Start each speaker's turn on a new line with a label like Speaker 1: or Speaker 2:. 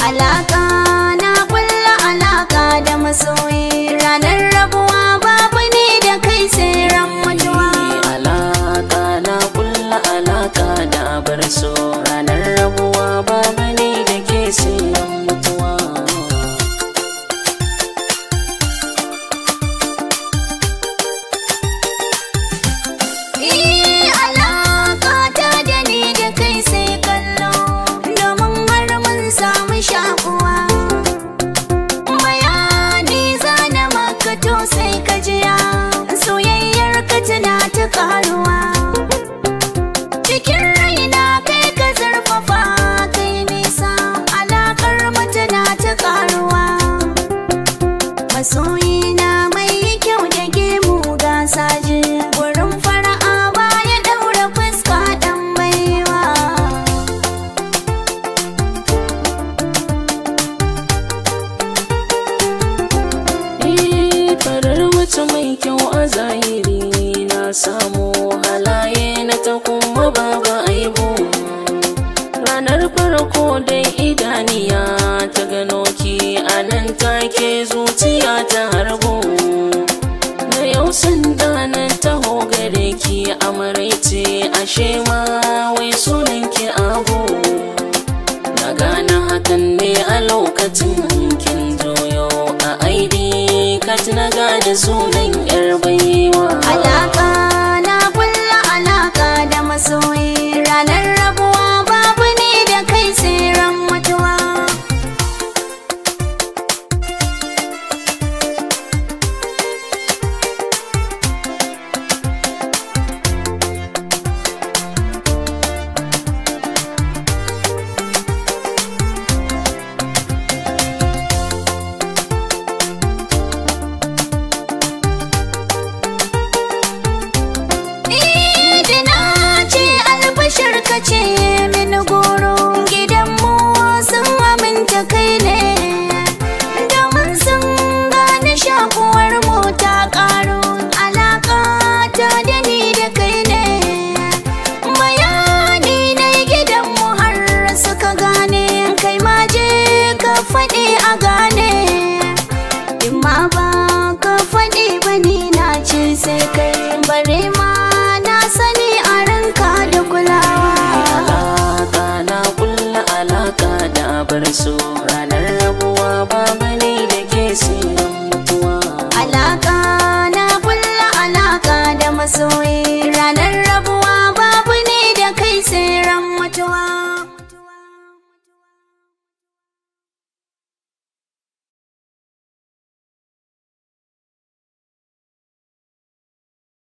Speaker 1: alaka na kulla alaka da masoyi, ranar rabuwa babu ni da kai sai ran mutuwa.
Speaker 2: Alaka na kulla alaka da bar so, ranar rabuwa babu ni da ke sai ran mutuwa.
Speaker 1: Alaka ta da ni da kai sai kallo, domin har mun samu shakuwa. Bayani zana maka to sai ka jiya, soyayyar ka tana ta karuwa. Cikin raina kai ka zurfafa kai nisa, alakar mu tana ta karuwa. Masoyina mai kyau da gemu ga saje, gurin fara'a baya daura fuska dan baiwa.
Speaker 2: Farar mace mai kyau a zahiri na samu, halaye na ta kuma babu aibu. Ranar farko dai idaniya ta gano ki, a nan take zuciya ta harbo. Da yau sanda nan taho gare ki amaraice, ashe ma wai sunan ki abu. Na gane hakan ne a lokacin kin joyo a aidi kat, na gane sunan yar baiwa.
Speaker 1: Alaka na kulla alaka da masoyi, ranar rabuwa babu ni da kai sai ran mutuwa. Ka ce mini goro, gidanmu sun aminta kai ne, domin sun gane shakuwar mu ta ƙaru. Alaka ta da ni da kai ne, bayani na gidanmu har suka gane, kai ma je ka faɗi a gane. In ma ba ka faɗi ba ni na ce sai kai, bare ma na sani a ranka da kulawa.
Speaker 2: Bar so, ranar rabuwa babu ni da ke sai ran mutuwa.
Speaker 1: Alaka na kulla alaka da masoyi,